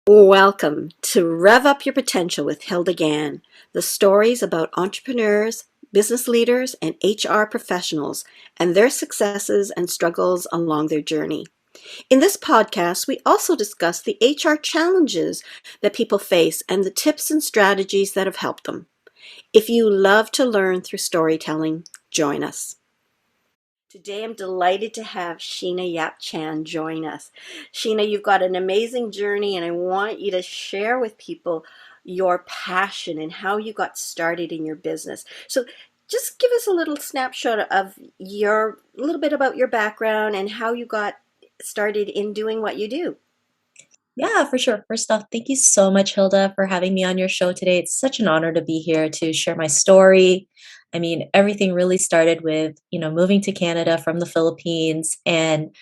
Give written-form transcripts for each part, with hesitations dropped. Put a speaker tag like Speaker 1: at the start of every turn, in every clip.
Speaker 1: Welcome to Rev Up Your Potential with Hilda Gann, the stories about entrepreneurs, business leaders, and HR professionals and their successes and struggles along their journey. In this podcast, we also discuss the HR challenges that people face and the tips and strategies that have helped them. If you love to learn through storytelling, join us. Today, I'm delighted to have Sheena Yap-Chan join us. Sheena, you've got an amazing journey, and I want you to share with people your passion and how you got started in your business. So, just give us a little snapshot of a little bit about your background and how you got started in doing what you do.
Speaker 2: Yeah, for sure. First off, thank you so much, Hilda, for having me on your show today. It's such an honor to be here to share my story. I mean, everything really started with, moving to Canada from the Philippines and,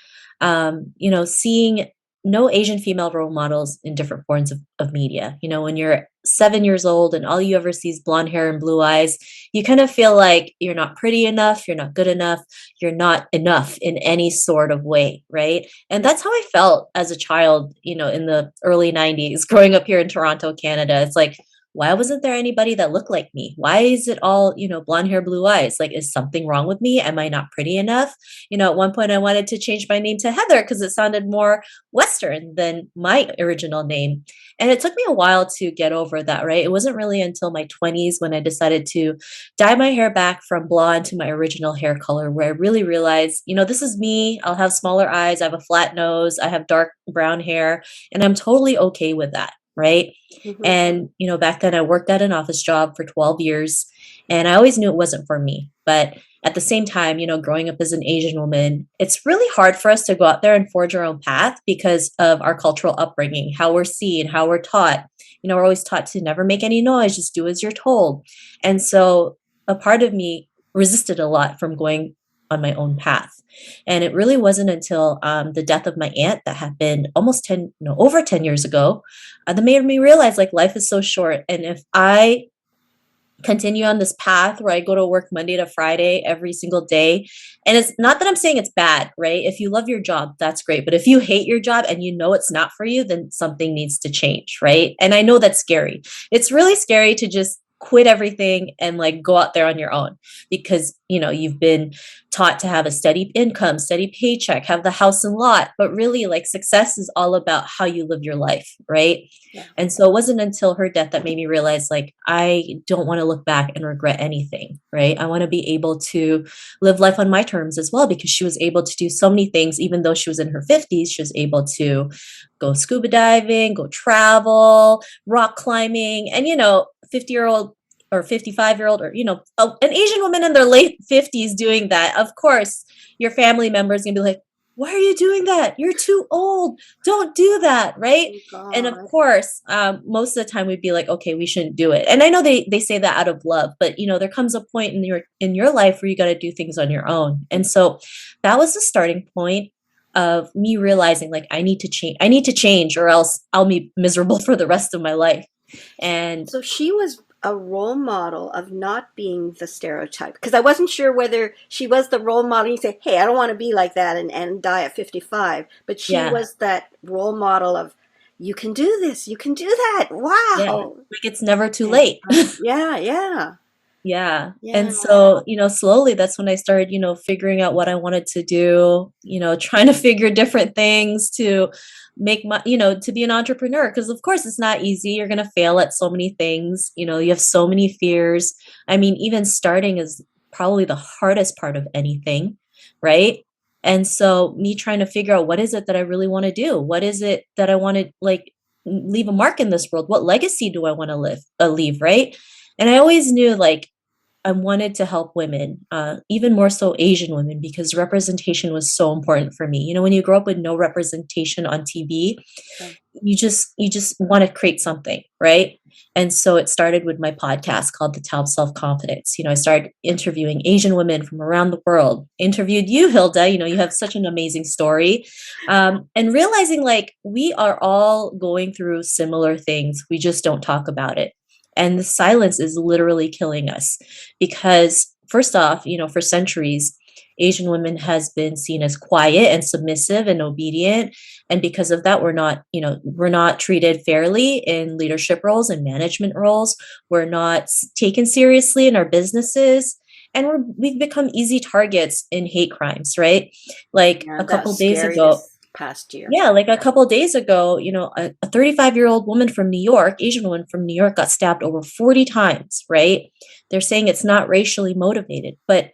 Speaker 2: seeing no Asian female role models in different forms of media. When you're 7 years old and all you ever see is blonde hair and blue eyes, you kind of feel like you're not pretty enough, you're not good enough, you're not enough in any sort of way, right? And that's how I felt as a child, in the early 90s, growing up here in Toronto, Canada. It's like, why wasn't there anybody that looked like me? Why is it all, blonde hair, blue eyes? Like, is something wrong with me? Am I not pretty enough? At one point, I wanted to change my name to Heather because it sounded more Western than my original name. And it took me a while to get over that, right? It wasn't really until my 20s when I decided to dye my hair back from blonde to my original hair color, where I really realized, this is me. I'll have smaller eyes. I have a flat nose. I have dark brown hair, and I'm totally okay with that. Right.
Speaker 1: Mhm.
Speaker 2: And, back then I worked at an office job for 12 years and I always knew it wasn't for me. But at the same time, growing up as an Asian woman, it's really hard for us to go out there and forge our own path because of our cultural upbringing, how we're seen, how we're taught. We're always taught to never make any noise, just do as you're told. And so a part of me resisted a lot from going on my own path. And it really wasn't until the death of my aunt that happened almost 10, no, over 10 years ago, that made me realize like life is so short. And if I continue on this path where I go to work Monday to Friday every single day, and it's not that I'm saying it's bad, right? If you love your job, that's great. But if you hate your job and you know it's not for you, then something needs to change, right? And I know that's scary. It's really scary to just quit everything and like go out there on your own because you've been taught to have a steady income, steady paycheck, have the house and lot, but really like success is all about how you live your life, right?
Speaker 1: Yeah.
Speaker 2: And so it wasn't until her death that made me realize like I don't want to look back and regret anything, right? I want to be able to live life on my terms as well because she was able to do so many things even though she was in her 50s. She was able to go scuba diving, go travel, rock climbing, and 50-year-old or 55-year-old or an Asian woman in their late 50s doing that. Of course, your family members going to be like, why are you doing that? You're too old. Don't do that, right?
Speaker 1: Oh
Speaker 2: And of
Speaker 1: God.
Speaker 2: course, most of the time we'd be like, okay, we shouldn't do it. And I know they say that out of love, but there comes a point in your life where you got to do things on your own. And so that was the starting point of me realizing like I need to change. I need to change, or else I'll be miserable for the rest of my life. And
Speaker 1: So she was a role model of not being the stereotype because I wasn't sure whether she was the role model. You say, hey, I don't want to be like that and die at 55. But she
Speaker 2: yeah,
Speaker 1: was that role model of, you can do this, you can do that.
Speaker 2: yeah,
Speaker 1: Wow.
Speaker 2: like it's never too
Speaker 1: And
Speaker 2: late.
Speaker 1: yeah, yeah,
Speaker 2: Yeah. And
Speaker 1: yeah.
Speaker 2: so, slowly that's when I started, figuring out what I wanted to do, trying to figure different things to make my, to be an entrepreneur. Because, of course, it's not easy. You're going to fail at so many things. You have so many fears. I mean, even starting is probably the hardest part of anything. Right. And so, me trying to figure out what is it that I really want to do? What is it that I want to like leave a mark in this world? What legacy do I want to leave? Right. And I always knew like I wanted to help women, even more so Asian women, because representation was so important for me. When you grow up with no representation on TV,
Speaker 1: Yeah.
Speaker 2: you just want to create something, right? And so it started with my podcast called The Tao of Self Confidence. I started interviewing Asian women from around the world. Interviewed you, Hilda. You have such an amazing story, and realizing like we are all going through similar things. We just don't talk about it. And the silence is literally killing us because, first off, for centuries, Asian women has been seen as quiet and submissive and obedient. And because of that, we're not treated fairly in leadership roles and management roles. We're not taken seriously in our businesses. And we've become easy targets in hate crimes, right? Like
Speaker 1: Yeah,
Speaker 2: a
Speaker 1: that
Speaker 2: couple
Speaker 1: was
Speaker 2: days
Speaker 1: scary
Speaker 2: ago,
Speaker 1: this past year.
Speaker 2: yeah, like a
Speaker 1: Yeah.
Speaker 2: couple days ago, a 35-year-old woman from New York, Asian woman from New York, got stabbed over 40 times, right? They're saying it's not racially motivated, but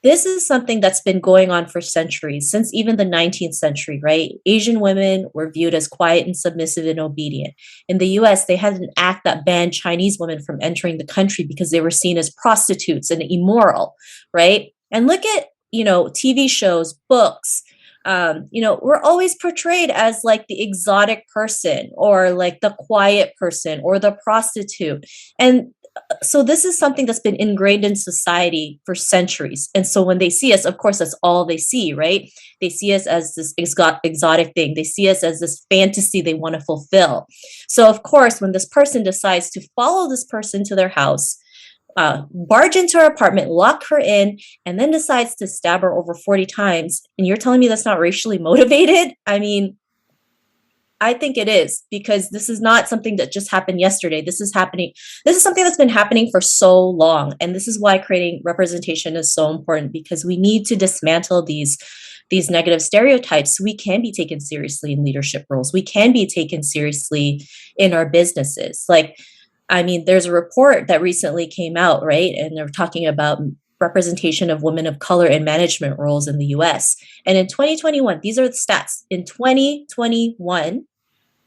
Speaker 2: this is something that's been going on for centuries, since even the 19th century, right? Asian women were viewed as quiet and submissive and obedient. In the US, they had an act that banned Chinese women from entering the country because they were seen as prostitutes and immoral, right? And look at, TV shows, books. We're always portrayed as like the exotic person or like the quiet person or the prostitute. And so this is something that's been ingrained in society for centuries. And so when they see us, of course, that's all they see, right? They see us as this exotic thing. They see us as this fantasy they want to fulfill. So of course, when this person decides to follow this person to their house, barge into her apartment, lock her in, and then decides to stab her over 40 times, and you're telling me that's not racially motivated? I mean, I think it is, because this is not something that just happened yesterday. This is something that's been happening for so long. And this is why creating representation is so important, because we need to dismantle these negative stereotypes. We can be taken seriously in leadership roles. We can be taken seriously in our businesses. Like, I mean, there's a report that recently came out, right? And they're talking about representation of women of color in management roles in the US. And in 2021, these are the stats. In 2021,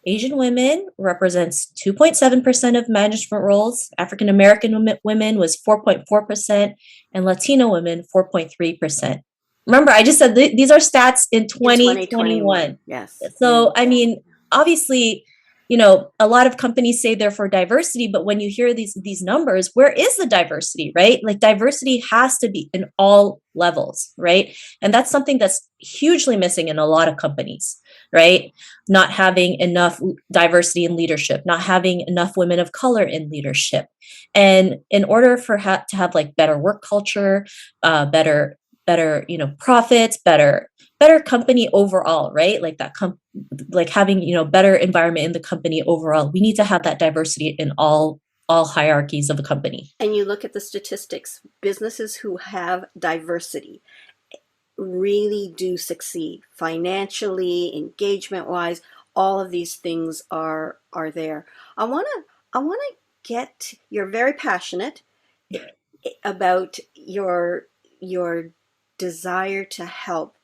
Speaker 2: Asian women represents 2.7% of management roles. African American women was 4.4%, and Latino women 4.3%. Remember, I just said these are stats in
Speaker 1: In 2021,
Speaker 2: 2021.
Speaker 1: yes.
Speaker 2: So, I mean, obviously, a lot of companies say they're for diversity, but when you hear these numbers, where is the diversity, right? Like, diversity has to be in all levels, right? And that's something that's hugely missing in a lot of companies, right? Not having enough diversity in leadership, not having enough women of color in leadership. And in order to have like better work culture, better profits, better company overall, right? Like like having better environment in the company overall, we need to have that diversity in all hierarchies of a company.
Speaker 1: And you look at the statistics, businesses who have diversity really do succeed financially, engagement wise. All of these things are there. I want to get, you're very passionate about your desire to help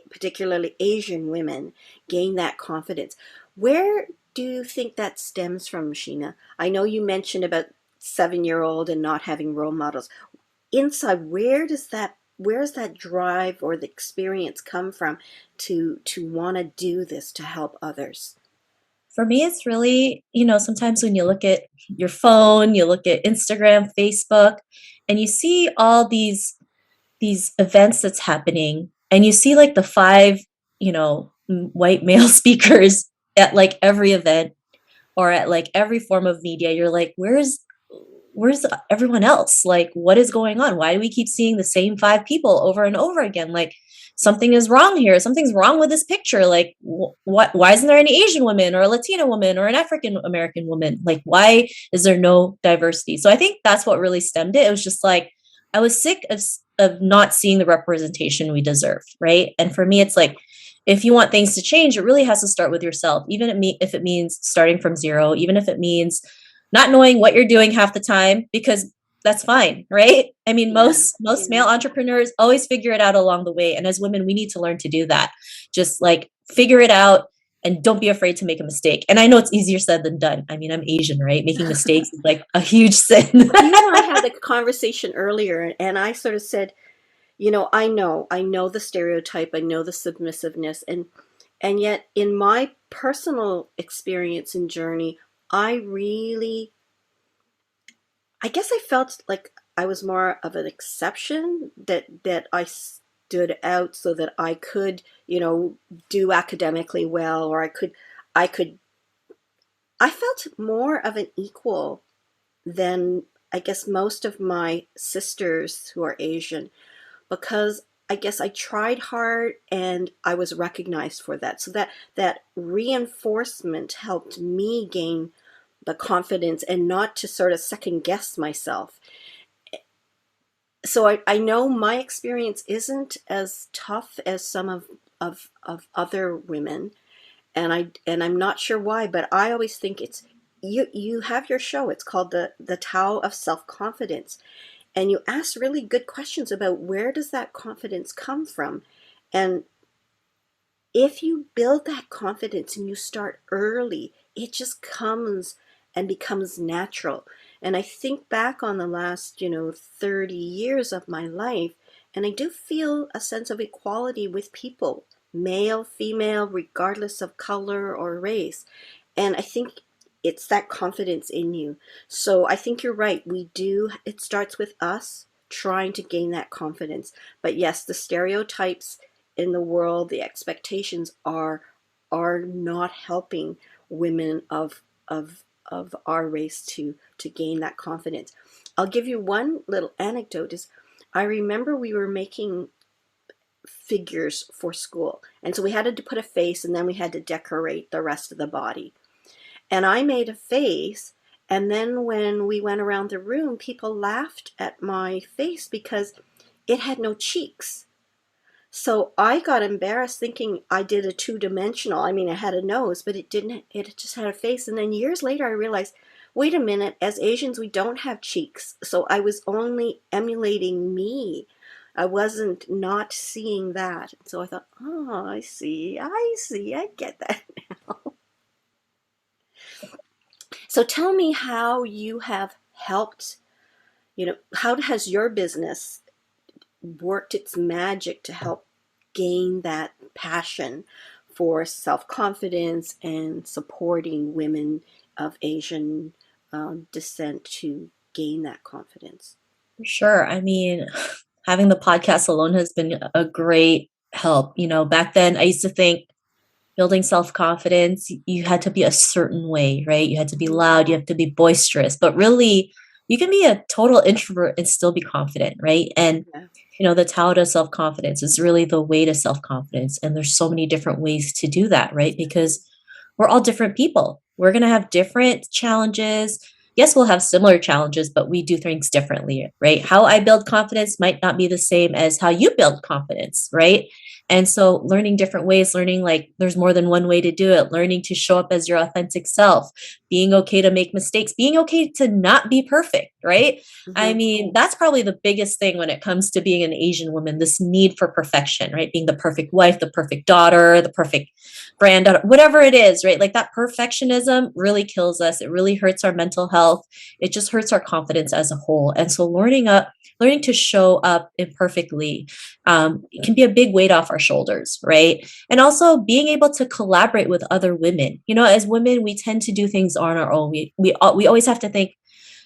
Speaker 1: particularly Asian women gain that confidence. Where do you think that stems from, Sheena? I know you mentioned about 7-year-old and not having role models. Inside, where does that drive or the experience come from to want to do this to help others?
Speaker 2: For me, it's really, sometimes when you look at your phone, you look at Instagram, Facebook, and you see all these events that's happening, and you see like the five, white male speakers at like every event or at like every form of media. You're like, where's everyone else? Like, what is going on? Why do we keep seeing the same five people over and over again? Like, something is wrong here. Something's wrong with this picture. Like, what? Why isn't there any Asian woman or a Latina woman or an African American woman? Like, why is there no diversity? So I think that's what really stemmed it. It was just like I was sick of not seeing the representation we deserve, right? And for me, it's like, if you want things to change, it really has to start with yourself, even if it means starting from zero, even if it means not knowing what you're doing half the time, because that's fine, right? I mean,
Speaker 1: Yeah,
Speaker 2: most male entrepreneurs always figure it out along the way, and as women, we need to learn to do that. Just like figure it out and don't be afraid to make a mistake. And I know it's easier said than done. I mean, I'm Asian, right? Making mistakes is like a huge sin.
Speaker 1: you and I had a conversation earlier, and I sort of said, I know the stereotype, I know the submissiveness, and yet in my personal experience and journey, I really, I guess I felt like I was more of an exception, that I stood out so that I could, do academically well, or I could I felt more of an equal than I guess most of my sisters who are Asian, because I guess I tried hard and I was recognized for that. So that reinforcement helped me gain the confidence and not to sort of second guess myself. So I know my experience isn't as tough as some of other women, and I'm not sure why, but I always think it's you have your show. It's called the Tao of Self-Confidence, and you ask really good questions about where does that confidence come from. And if you build that confidence and you start early, it just comes and becomes natural. And I think back on the last, 30 years of my life, and I do feel a sense of equality with people, male, female, regardless of color or race. And I think it's that confidence in you. So I think you're right. It starts with us trying to gain that confidence. But yes, the stereotypes in the world, the expectations are not helping women of our race to gain that confidence. I'll give you one little anecdote is I remember we were making figures for school. And so we had to put a face and then we had to decorate the rest of the body. And I made a face, and then when we went around the room, people laughed at my face because it had no cheeks. So I got embarrassed thinking I did a two-dimensional. I mean, it had a nose, but it just had a face. And then years later, I realized, wait a minute, as Asians, we don't have cheeks. So I was only emulating me. I wasn't not seeing that. So I thought, oh, I get that now. So tell me how you have helped, how has your business worked its magic to help gain that passion for self-confidence and supporting women of Asian descent to gain that confidence?
Speaker 2: For sure. I mean, having the podcast alone has been a great help. Back then I used to think building self-confidence, you had to be a certain way, right? You had to be loud, you have to be boisterous, but really you can be a total introvert and still be confident, right? And
Speaker 1: Yeah.
Speaker 2: the Tao to self-confidence is really the way to self-confidence. And there's so many different ways to do that, right? Because we're all different people. We're going to have different challenges. Yes, we'll have similar challenges, but we do things differently, right? How I build confidence might not be the same as how you build confidence, right? And so learning different ways, learning like there's more than one way to do it, learning to show up as your authentic self, being okay to make mistakes, being okay to not be perfect, right? I
Speaker 1: Mm-hmm.
Speaker 2: mean, that's probably the biggest thing when it comes to being an Asian woman, this need for perfection, right? Being the perfect wife, the perfect daughter, the perfect granddaughter, whatever it is, right? Like that perfectionism really kills us. It really hurts our mental health. It just hurts our confidence as a whole. And so learning to show up imperfectly it can be a big weight off our shoulders, right? And also being able to collaborate with other women. As women, we tend to do things on our own. We always have to think.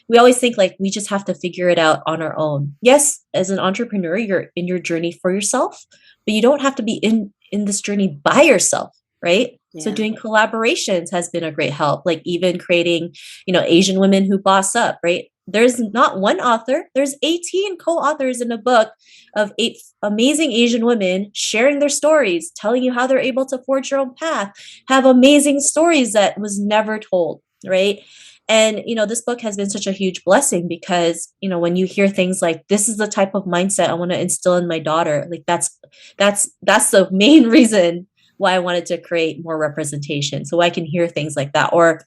Speaker 2: We always think like we just have to figure it out on our own. Yes, as an entrepreneur, you're in your journey for yourself, but you don't have to be in this journey by yourself, right? So
Speaker 1: Yeah.
Speaker 2: doing collaborations has been a great help. Like even creating, Asian women who boss up, right? There's not one author, there's 18 co-authors in a book of 8 amazing Asian women sharing their stories, telling you how they're able to forge your own path, have amazing stories that was never told, right? And this book has been such a huge blessing because when you hear things like this is the type of mindset I want to instill in my daughter, like that's the main reason why I wanted to create more representation so I can hear things like that. Or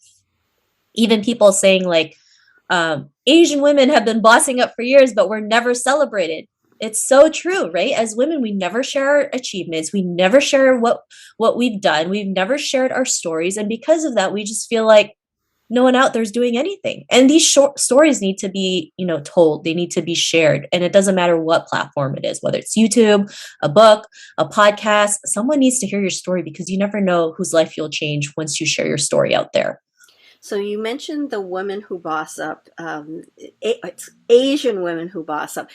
Speaker 2: even people saying like Asian women have been bossing up for years, but we're never celebrated. It's so true, right? As women, we never share our achievements. We never share what we've done. We've never shared our stories. And because of that, we just feel like no one out there is doing anything. And these short stories need to be, told. They need to be shared. And it doesn't matter what platform it is, whether it's YouTube, a book, a podcast, someone needs to hear your story because you never know whose life you'll change once you share your story out there.
Speaker 1: So you mentioned the women who boss up. It's Asian women who boss up.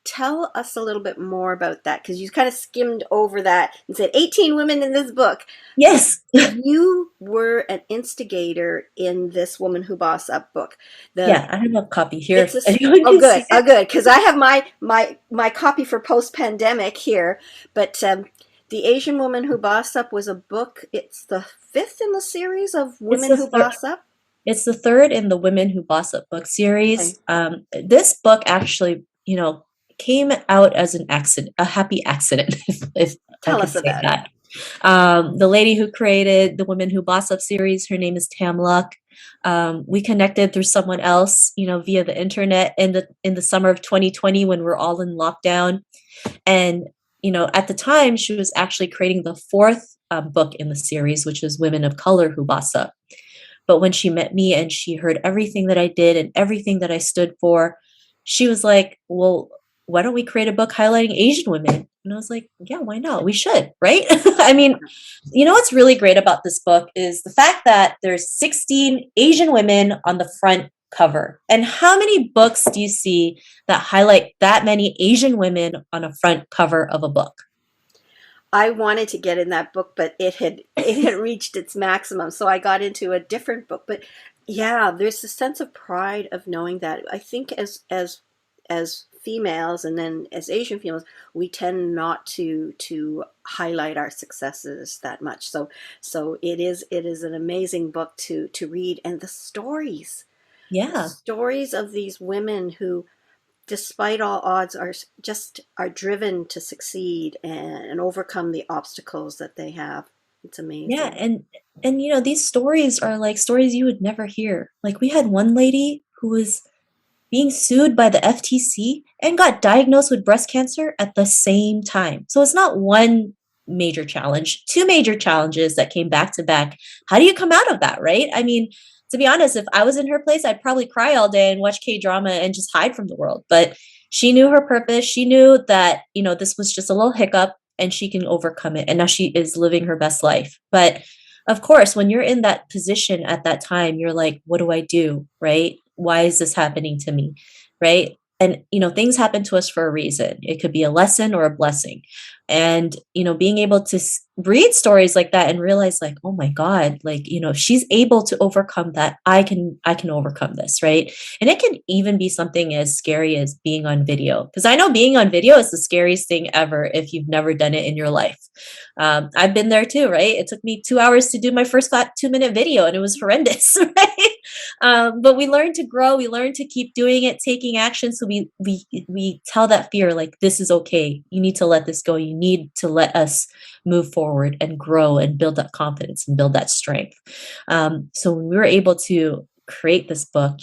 Speaker 1: tell us a little bit more about that because you kind of skimmed over that and said 18 women in this book.
Speaker 2: Yes.
Speaker 1: You were an instigator in this Woman Who Boss Up book. The
Speaker 2: Yeah, I have a copy here
Speaker 1: it's
Speaker 2: if
Speaker 1: a
Speaker 2: anyone
Speaker 1: oh
Speaker 2: can
Speaker 1: good,
Speaker 2: see it.
Speaker 1: because I have my copy for post pandemic here, but the Asian Woman Who Boss Up was a book. It's the fifth in the series of
Speaker 2: It's
Speaker 1: Women
Speaker 2: the
Speaker 1: Who
Speaker 2: third.
Speaker 1: Boss Up.
Speaker 2: It's the third in the Women Who Boss Up book
Speaker 1: Okay,
Speaker 2: series. This book actually, came out as an accident, a happy accident, if I
Speaker 1: tell
Speaker 2: could
Speaker 1: us
Speaker 2: say
Speaker 1: about it.
Speaker 2: that. The lady who created the Women Who Boss Up series, her name is Tam Luck. We connected through someone else, via the internet in the summer of 2020 when we're all in lockdown. And at the time, she was actually creating the fourth book in the series, which is Women of Color Who Boss Up. But when she met me and she heard everything that I did and everything that I stood for, she was like, well, why don't we create a book highlighting Asian women? And I was like, yeah, why not? We should, right? I mean, what's really great about this book is the fact that there's 16 Asian women on the front cover. And how many books do you see that highlight that many Asian women on a front cover of a book?
Speaker 1: I wanted to get in that book, but it had reached its maximum, so I got into a different book. But yeah, there's a sense of pride of knowing that. I think as females and then as Asian females, we tend not to highlight our successes that much. So it is an amazing book to read, and the
Speaker 2: Yeah.
Speaker 1: stories of these women who despite all odds are driven to succeed and overcome the obstacles that they have. It's
Speaker 2: Yeah,
Speaker 1: amazing.
Speaker 2: and these stories are like stories you would never hear. Like we had one lady who was being sued by the FTC and got diagnosed with breast cancer at the same time. So it's not one major challenge, two major challenges that came back to back. How do you come out of that, right? I mean, to be honest, if I was in her place, I'd probably cry all day and watch K drama and just hide from the world. But she knew her purpose. She knew that, this was just a little hiccup and she can overcome it. And now she is living her best life. But of course, when you're in that position at that time, you're like, what do I do? Right? Why is this happening to me? Right? And, things happen to us for a reason. It could be a lesson or a blessing. And, being able to read stories like that and realize like, oh my God, like, if she's able to overcome that, I can overcome this. Right. And it can even be something as scary as being on video. Cause I know being on video is the scariest thing ever if you've never done it in your life. I've been there too, right? It took me 2 hours to do my first 2-minute video and it was horrendous, right? But we learn to grow, we learn to keep doing it, taking action. So we tell that fear like this is okay. You need to let this go. You need to let us move forward and grow and build that confidence and build that strength. So when we were able to create this book,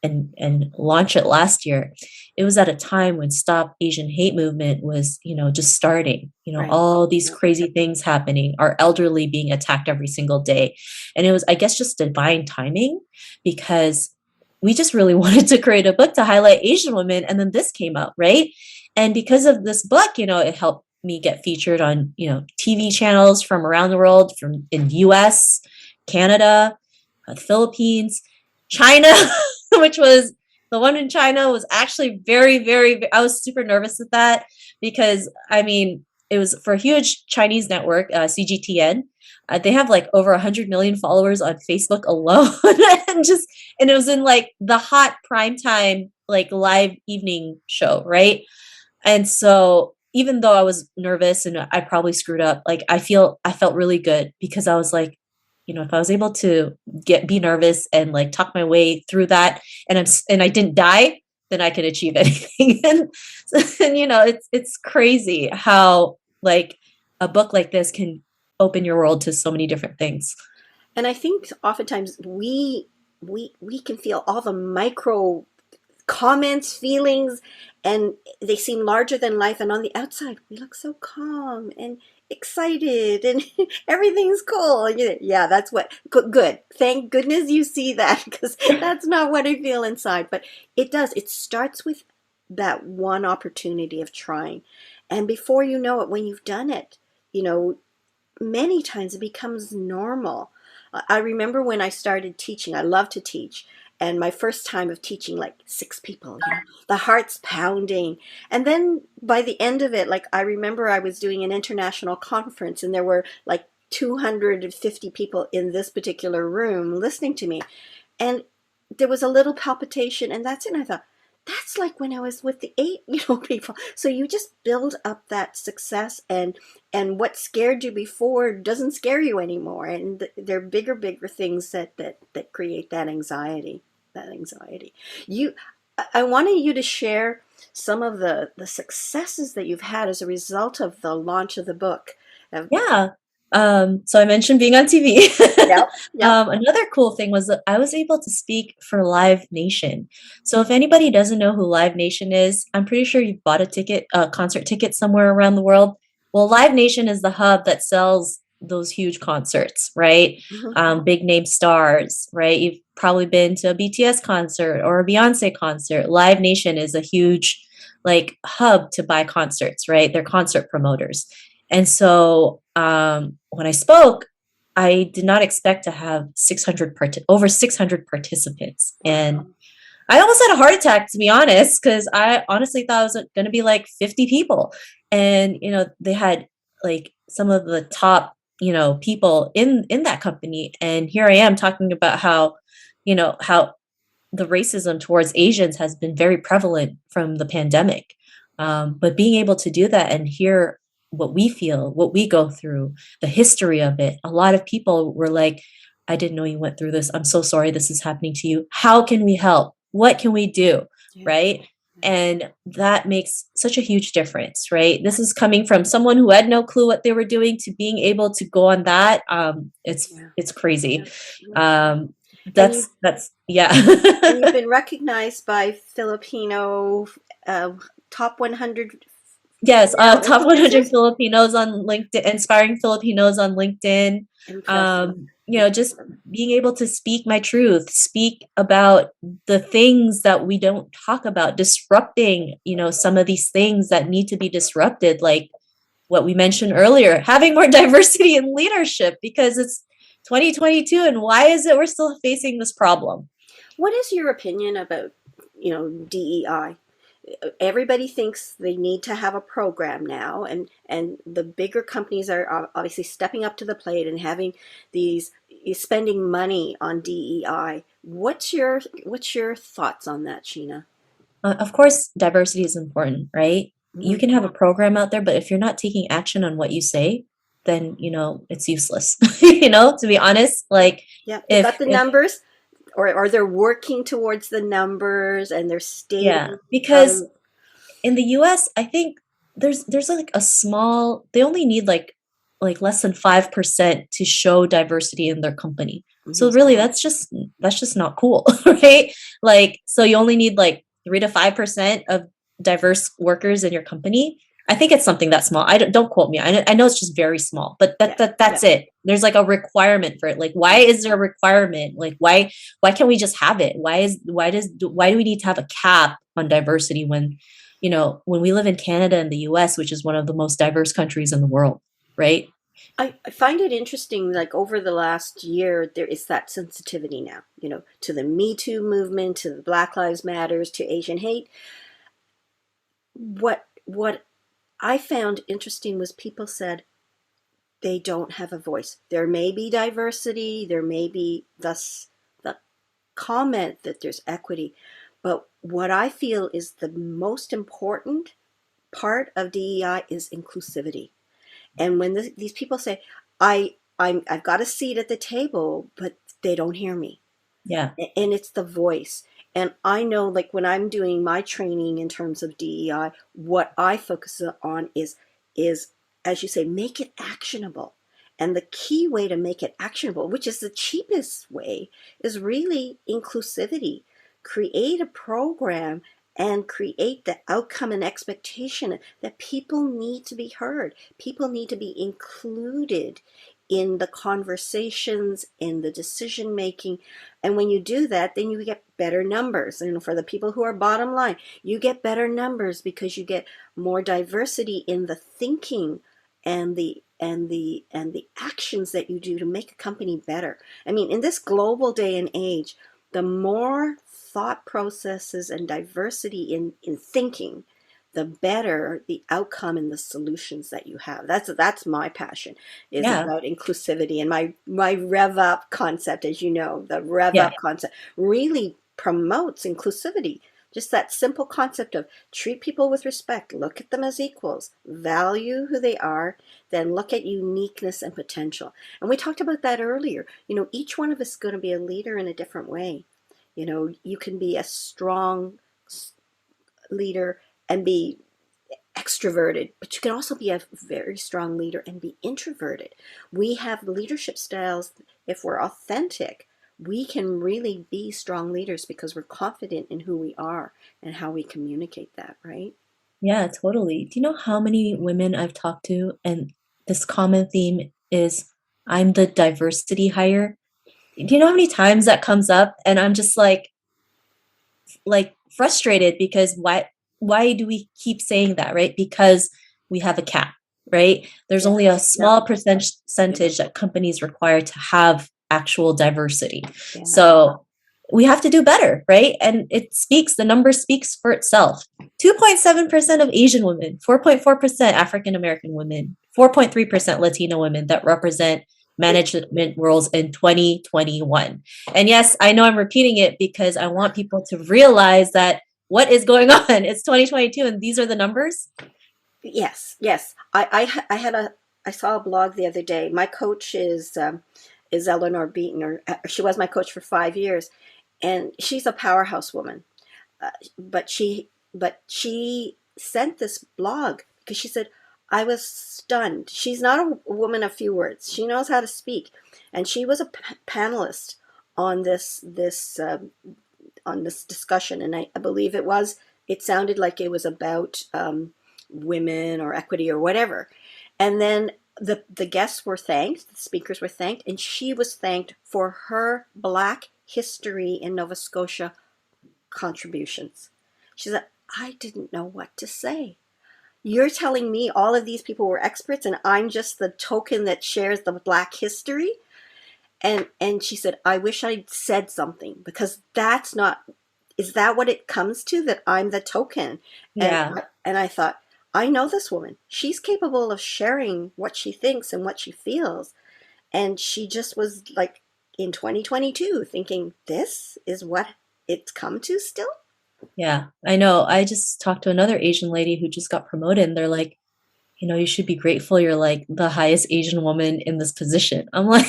Speaker 2: and launch it last year, it was at a time when Stop Asian Hate movement was, just starting,
Speaker 1: Right.
Speaker 2: all these
Speaker 1: Yep.
Speaker 2: crazy things happening, our elderly being attacked every single day. And it was, I guess, just divine timing because we just really wanted to create a book to highlight Asian women. And then this came out, right? And because of this book, it helped me get featured on, TV channels from around the world, from in US, Canada, the Philippines, China, which was the one in China was actually very, very, I was super nervous with that because I mean, it was for a huge Chinese network, CGTN. They have like over 100 million followers on Facebook alone. And it was in like the hot prime time, like live evening show, right? And so even though I was nervous and I probably screwed up, like I felt really good because I was like, if I was able to be nervous and like talk my way through that and I didn't die, then I can achieve anything. And it's crazy how like a book like this can open your world to so many different things.
Speaker 1: And I think oftentimes we can feel all the micro comments, feelings, and they seem larger than life. And on the outside, we look so calm and excited, and everything's cool. Yeah, that's what. Good. Thank goodness you see that, because that's not what I feel inside. But it does. It starts with that one opportunity of trying, and before you know it, when you've done it, you know, many times it becomes normal. I remember when I started teaching, I love to teach, and my first time of teaching like 6 people, the heart's pounding. And then by the end of it, like I remember I was doing an international conference and there were like 250 people in this particular room listening to me. And there was a little palpitation, and that's it. And I thought, that's like when I was with the eight, people. So you just build up that success, and what scared you before doesn't scare you anymore. And they're bigger things that create that anxiety. That anxiety. You, I wanted you to share some of the successes that you've had as a result of the launch of the book.
Speaker 2: Yeah. So I mentioned being on TV.
Speaker 1: Yep, yep.
Speaker 2: Another cool thing was that I was able to speak for Live Nation. So if anybody doesn't know who Live Nation is, I'm pretty sure you've bought a concert ticket somewhere around the world. Well, Live Nation is the hub that sells those huge concerts, right?
Speaker 1: Mhm.
Speaker 2: Big name stars, right? You've probably been to a BTS concert or a Beyonce concert. Live Nation is a huge like hub to buy concerts, right? They're concert promoters. And so when I spoke, I did not expect to have over 600 participants. And
Speaker 1: Wow.
Speaker 2: I almost had a heart attack, to be honest, because I honestly thought it was going to be like 50 people. And, they had like some of the top, people in that company. And here I am talking about how the racism towards Asians has been very prevalent from the pandemic. But being able to do that and hear what we feel, what we go through, the history of it, a lot of people were like, I didn't know you went through this. I'm so sorry this is happening to you. How can we help? What can we do?
Speaker 1: Yeah.
Speaker 2: Right. And that makes such a huge difference, right? This is coming from someone who had no clue what they were doing to being able to go on that.
Speaker 1: Yeah.
Speaker 2: It's crazy.
Speaker 1: Yeah.
Speaker 2: Um,
Speaker 1: And you
Speaker 2: that's yeah.
Speaker 1: and you've been recognized by Filipino uh, top 100
Speaker 2: Yes,
Speaker 1: female
Speaker 2: top 100
Speaker 1: influencers.
Speaker 2: Filipinos on LinkedIn, inspiring Filipinos on LinkedIn.
Speaker 1: Impressive.
Speaker 2: Just
Speaker 1: Impressive.
Speaker 2: being able to speak my truth, speak about the things that we don't talk about, disrupting, some of these things that need to be disrupted, like what we mentioned earlier, having more diversity in leadership because it's 2022 and why is it we're still facing this problem?
Speaker 1: What is your opinion about, DEI? Everybody thinks they need to have a program now, and the bigger companies are obviously stepping up to the plate and having these spending money on DEI. What's your thoughts on that, Sheena?
Speaker 2: Of course, diversity is important, right? You
Speaker 1: Hmm.
Speaker 2: can have a program out there, but if you're not taking action on what you say, then it's useless. To be honest, like
Speaker 1: Yeah, they've got
Speaker 2: if
Speaker 1: the numbers, or they're working towards the numbers, and they're
Speaker 2: yeah,
Speaker 1: stating
Speaker 2: because
Speaker 1: how.
Speaker 2: in the US, I think there's like a small they only need like less than 5% to show diversity in their company. So
Speaker 1: Mhm.
Speaker 2: really that's just not cool, right? Like so you only need like 3 to 5% of diverse workers in your company. I think it's something that small. Don't quote me. I know it's just very small, but
Speaker 1: Yeah,
Speaker 2: that's
Speaker 1: yeah,
Speaker 2: it. There's like a requirement for it. Like why
Speaker 1: yeah.
Speaker 2: is there a requirement? Like why can't we just have it? Why do we need to have a cap on diversity when we live in Canada and the US, which is one of the most diverse countries in the world, right?
Speaker 1: I find it interesting, like over the last year, there is that sensitivity now, to the Me Too movement, to the Black Lives Matters, to Asian hate. What I found interesting was people said they don't have a voice. There may be diversity, there may be thus the comment that there's equity, but what I feel is the most important part of DEI is inclusivity. And when these people say, I've got a seat at the table, but they don't hear me,
Speaker 2: Yeah.
Speaker 1: and it's the voice. And I know, like when I'm doing my training in terms of DEI, what I focus on is as you say, make it actionable. And the key way to make it actionable, which is the cheapest way, is really inclusivity. Create a program and create the outcome and expectation that people need to be heard. People need to be included in the conversations, in the decision making. And when you do that, then you get better numbers. And for the people who are bottom line, you get better numbers because you get more diversity in the thinking and the actions that you do to make a company better. I mean, in this global day and age, The more thought processes and diversity in thinking, the better the outcome and the solutions that you have. That's my passion, is
Speaker 2: Yeah.
Speaker 1: about inclusivity. And my rev up concept, as you know, the rev
Speaker 2: Yeah.
Speaker 1: up concept really promotes inclusivity. Just that simple concept of treat people with respect, look at them as equals, value who they are, then look at uniqueness and potential. And we talked about that earlier. Each one of us is going to be a leader in a different way. You can be a strong leader and be extroverted, but you can also be a very strong leader and be introverted. We have leadership styles. If we're authentic, we can really be strong leaders because we're confident in who we are and how we communicate that, right?
Speaker 2: Yeah, totally. Do you know how many women I've talked to, and this common theme is I'm the diversity hire? Do you know how many times that comes up? And I'm just like frustrated because why do we keep saying that, right? Because we have a cap, right? There's
Speaker 1: Yeah,
Speaker 2: only a
Speaker 1: yeah,
Speaker 2: small percentage that companies require to have actual diversity.
Speaker 1: yeah.
Speaker 2: So we have to do better, right? And the number speaks for itself. 2.7% of Asian women, 4.4% African American women, 4.3% Latino women that represent management roles in 2021. And yes, I know I'm repeating it because I want people to realize that what is going on? It's 2022 and these are the numbers.
Speaker 1: Yes, yes. I saw a blog the other day. My coach is Eleanor Beaton, or she was my coach for 5 years, and she's a powerhouse woman. But she sent this blog because she said, I was stunned. She's not a woman of few words. She knows how to speak, and she was a panelist on this discussion, and I believe it sounded like it was about women or equity or whatever. And then the guests were thanked, the speakers were thanked, and she was thanked for her Black history in Nova Scotia contributions. She said, I didn't know what to say. You're telling me all of these people were experts and I'm just the token that shares the Black history? And she said, I wish I'd said something, because that's not, is that what it comes to, that I'm the token? And
Speaker 2: Yeah.
Speaker 1: and I thought, I know this woman. She's capable of sharing what she thinks and what she feels. And she just was like, in 2022, thinking this is what it's come to still.
Speaker 2: Yeah. I know. I just talked to another Asian lady who just got promoted and they're like, you should be grateful you're like the highest Asian woman in this position. I'm like,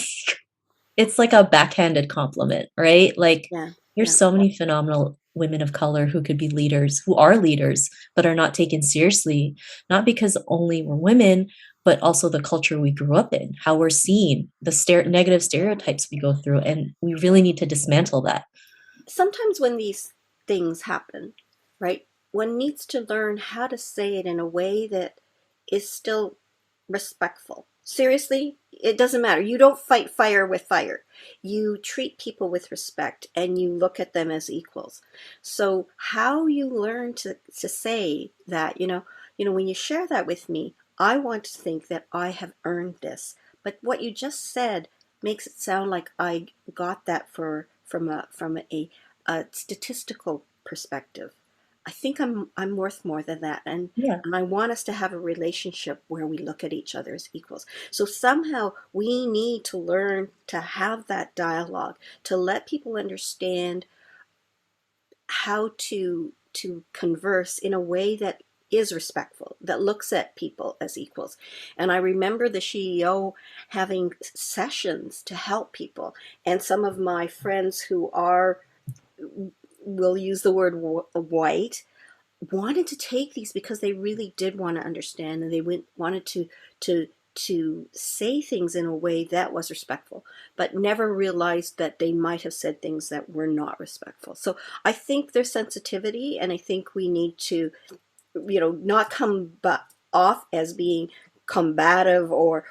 Speaker 2: it's like a backhanded compliment, right? Like
Speaker 1: Yeah,
Speaker 2: there's
Speaker 1: yeah.
Speaker 2: so many phenomenal women of color who could be leaders, who are leaders, but are not taken seriously, not because only we're women, but also the culture we grew up in, how we're seen, the negative stereotypes we go through, and we really need to dismantle that.
Speaker 1: Sometimes when these things happen, right, one needs to learn how to say it in a way that is still respectful. Seriously, it doesn't matter. You don't fight fire with fire. You treat people with respect and you look at them as equals. So how you learn to say that, when you share that with me, I want to think that I have earned this. But what you just said makes it sound like I got that from a statistical perspective. I think I'm worth more than that, and
Speaker 2: Yeah.
Speaker 1: and I want us to have a relationship where we look at each other as equals. So somehow we need to learn to have that dialogue, to let people understand how to converse in a way that is respectful, that looks at people as equals. And I remember the CEO having sessions to help people, and some of my friends who are, will use the word white, wanted to take these because they really did want to understand, and they wanted to to say things in a way that was respectful, but never realized that they might have said things that were not respectful. So I think there's sensitivity, and I think we need to, not come off as being combative or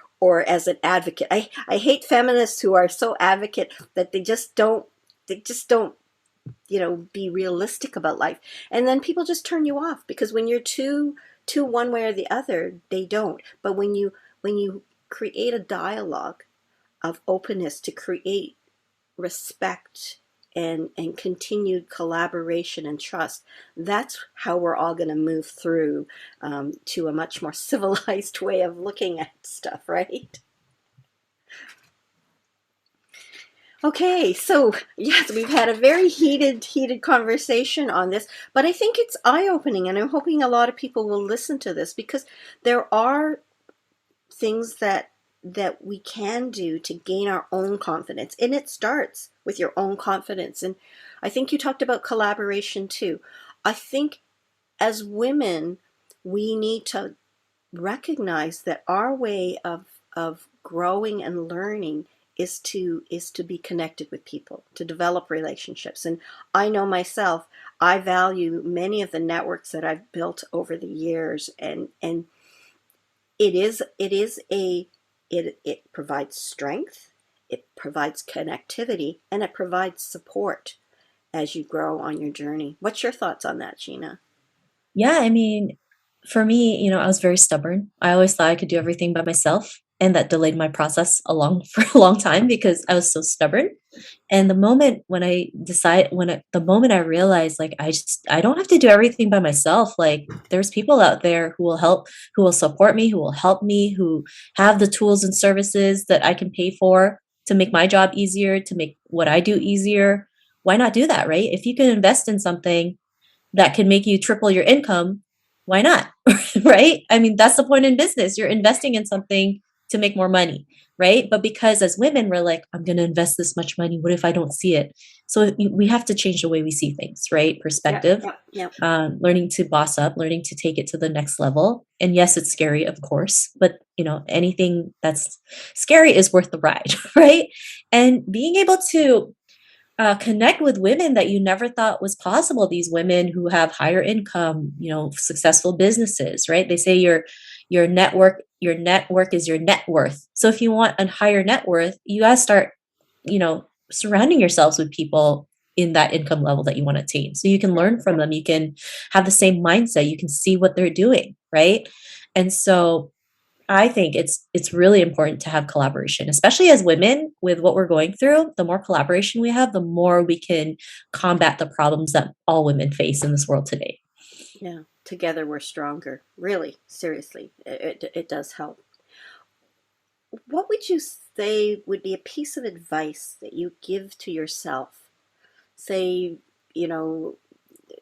Speaker 1: as an advocate. I hate feminists who are so advocate that they just don't be realistic about life, and then people just turn you off, because when you're too one way or the other, they don't. But when you create a dialogue of openness to create respect and continued collaboration and trust, that's how we're all going to move through to a much more civilized way of looking at stuff, right? Okay, so yes, we've had a very heated conversation on this, but I think it's eye-opening, and I'm hoping a lot of people will listen to this because there are things that we can do to gain our own confidence, and it starts with your own confidence. And I think you talked about collaboration too. I think as women, we need to recognize that our way of growing and learning is to be connected with people, to develop relationships. And I know myself, I value many of the networks that I've built over the years, and it provides strength, it provides connectivity, and it provides support as you grow on your journey. What's your thoughts on that, Sheena?
Speaker 2: Yeah, I mean, for me, I was very stubborn. I always thought I could do everything by myself, and that delayed my process along for a long time because I was so stubborn. And the moment I realized, like, I don't have to do everything by myself. Like, there's people out there who will help, who will support me, who will help me, who have the tools and services that I can pay for to make my job easier, to make what I do easier. Why not do that, right? If you can invest in something that can make you triple your income, why not? Right? I mean, that's the point in business. You're investing in something to make more money, right? But because as women, we're like, I'm going to invest this much money. What if I don't see it? So we have to change the way we see things, right?
Speaker 1: Yeah,
Speaker 2: Perspective,
Speaker 1: yeah, yeah.
Speaker 2: learning to boss up, learning to take it to the next level. And yes, it's scary, of course, but anything that's scary is worth the ride, right? And being able to connect with women that you never thought was possible. These women who have higher income, successful businesses, right? They say your network is your net worth. So if you want a higher net worth, you gotta start, surrounding yourselves with people in that income level that you want to attain. So you can learn from them. You can have the same mindset. You can see what they're doing, right? And so I think it's really important to have collaboration, especially as women with what we're going through. The more collaboration we have, the more we can combat the problems that all women face in this world today.
Speaker 1: Yeah, together we're stronger. Really, seriously, it does help. What would you say would be a piece of advice that you give to yourself? Say, you know,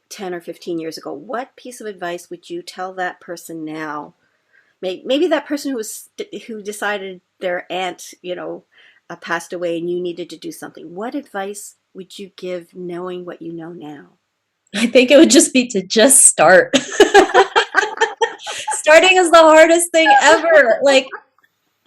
Speaker 1: 10 or 15 years ago. What piece of advice would you tell that person now? Maybe that person who decided their aunt, passed away and you needed to do something. What advice would you give knowing what you know now?
Speaker 2: I think it would just be to just start. Starting is the hardest thing ever. Like,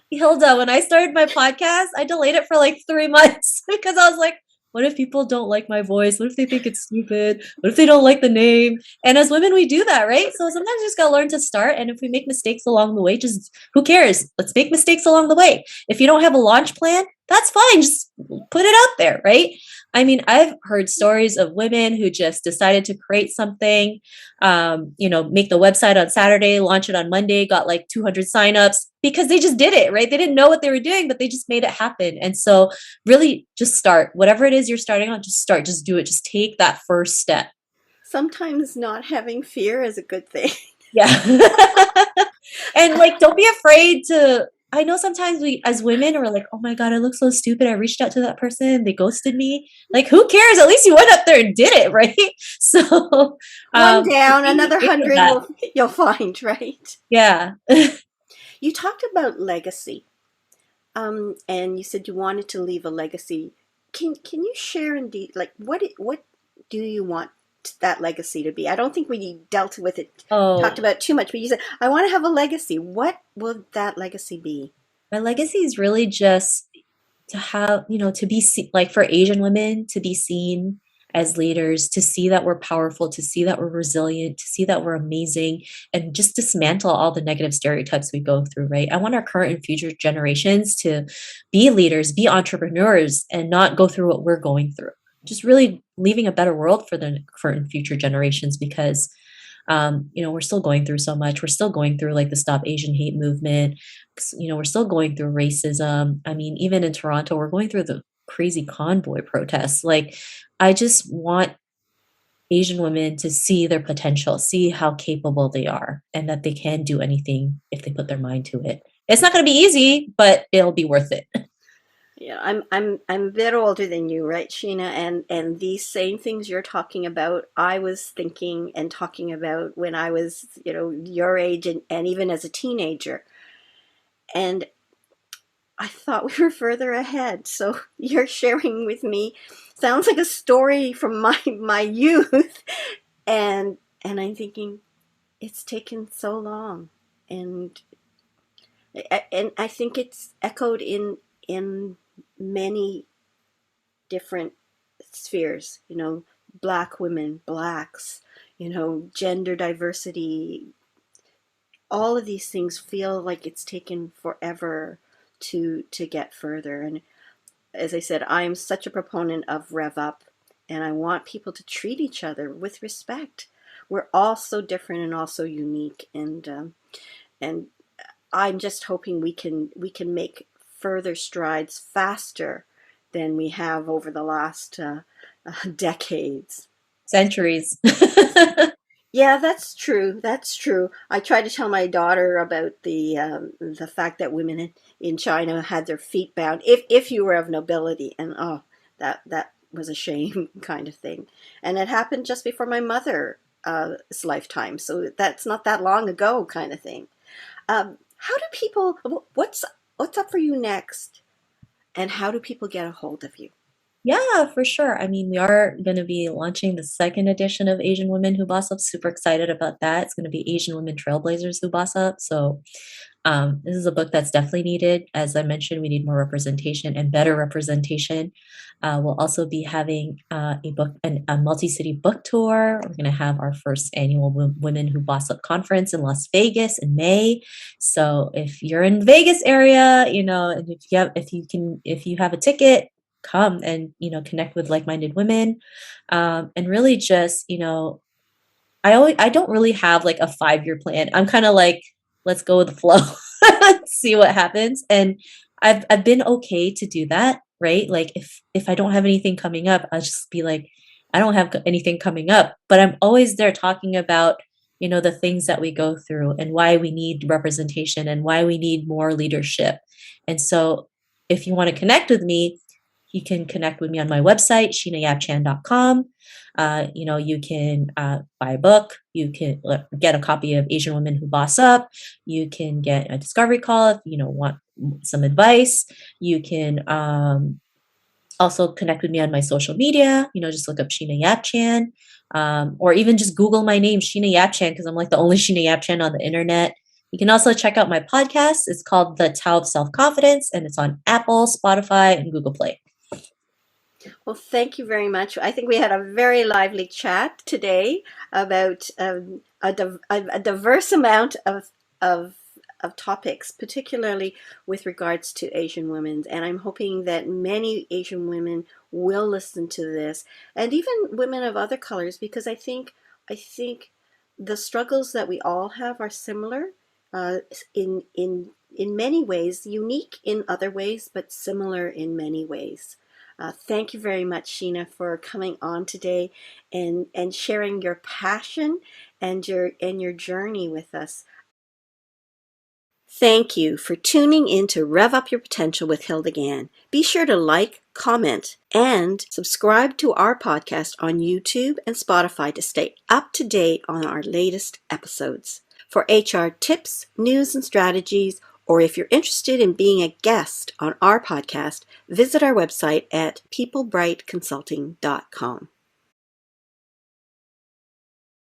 Speaker 2: Hilda, when I started my podcast, I delayed it for like 3 months because I was like, what if people don't like my voice? What if they think it's stupid? What if they don't like the name? And as women, we do that, right? So sometimes you just gotta learn to start. And if we make mistakes along the way, just who cares? Let's make mistakes along the way. If you don't have a launch plan, that's fine. Just put it out there, right? I mean, I've heard stories of women who just decided to create something, make the website on Saturday, launch it on Monday, got like 200 signups because they just did it, right? They didn't know what they were doing, but they just made it happen. And so really just start. Whatever it is you're starting on, just start, just do it. Just take that first step.
Speaker 1: Sometimes not having fear is a good thing.
Speaker 2: Yeah. And like, don't be afraid to. I know sometimes we, as women, are like, oh my God, I look so stupid. I reached out to that person, they ghosted me. Like, who cares? At least you went up there and did it, right? So,
Speaker 1: One down,
Speaker 2: be
Speaker 1: another
Speaker 2: afraid of
Speaker 1: 100
Speaker 2: that.
Speaker 1: you'll find, right?
Speaker 2: Yeah.
Speaker 1: You talked about legacy, and you said you wanted to leave a legacy. Can you share indeed, like what do you want that legacy to be? I don't think we dealt with it, talked
Speaker 2: Oh,
Speaker 1: about it too much, but you said I want to have a legacy. What will that legacy be?
Speaker 2: my legacy is really just to have, to be like for Asian women to be seen as leaders, to see that we're powerful, to see that we're resilient, to see that we're amazing, and just dismantle all the negative stereotypes we go through, right? I want our current and future generations to be leaders, be entrepreneurs, and not go through what we're going through. Just really leaving a better world for the current and future generations because we're still going through so much. We're still going through like the Stop Asian Hate movement. We're still going through racism. I mean, even in Toronto, we're going through the crazy convoy protests. Like, I just want Asian women to see their potential, see how capable they are, and that they can do anything if they put their mind to it. It's not going to be easy, but it'll be worth it.
Speaker 1: Yeah, I'm a bit older than you, right, Sheena? And these same things you're talking about, I was thinking and talking about when I was, your age and even as a teenager. And I thought we were further ahead. So you're sharing with me sounds like a story from my youth. And I'm thinking it's taken so long. And and I think it's echoed in many different spheres, black women, blacks, gender diversity. All of these things feel like it's taken forever to get further. And as I said, I am such a proponent of Rev Up, and I want people to treat each other with respect. We're all so different and all so unique, and I'm just hoping we can make further strides faster than we have over the last decades.
Speaker 2: Centuries.
Speaker 1: Yeah, that's true. That's true. I tried to tell my daughter about the fact that women in China had their feet bound if you were of nobility, and oh, that was a shame kind of thing. And it happened just before my mother's lifetime, so that's not that long ago, kind of thing. How do people? What's up for you next? And how do people get a hold of you?
Speaker 2: Yeah, for sure. I mean, we are going to be launching the second edition of Asian Women Who Boss Up. Super excited about that. It's going to be Asian Women Trailblazers Who Boss Up. So, this is a book that's definitely needed. As I mentioned, we need more representation and better representation. We'll also be having a multi-city book tour. We're going to have our first annual Women Who Boss Up conference in Las Vegas in May. So if you're in Vegas area, and if you have a ticket, come and connect with like-minded women, and really just I don't really have like a 5-year plan. I'm kind of like, let's go with the flow, see what happens. And I've been okay to do that, right? Like if I don't have anything coming up, I'll just be like, I don't have anything coming up, but I'm always there talking about, the things that we go through and why we need representation and why we need more leadership. And so if you want to connect with me, you can connect with me on my website, sheenayapchan.com. You can buy a book. You can get a copy of Asian Women Who Boss Up. You can get a discovery call if want some advice. You can also connect with me on my social media. Just look up Sheena Yapchan, or even just Google my name, Sheena Yapchan, because I'm like the only Sheena Yapchan on the internet. You can also check out my podcast. It's called The Tao of Self-Confidence, and it's on Apple, Spotify, and Google Play.
Speaker 1: Well, thank you very much. I think we had a very lively chat today about a diverse amount of of topics, particularly with regards to Asian women. And I'm hoping that many Asian women will listen to this, and even women of other colors, because I think the struggles that we all have are similar, uh, in many ways, unique in other ways, but similar in many ways. Thank you very much, Sheena, for coming on today and sharing your passion and your journey with us. Thank you for tuning in to Rev Up Your Potential with Hilda Gann. Be sure to like, comment, and subscribe to our podcast on YouTube and Spotify to stay up to date on our latest episodes. For HR tips, news, and strategies, or if you're interested in being a guest on our podcast, visit our website at peoplebrightconsulting.com.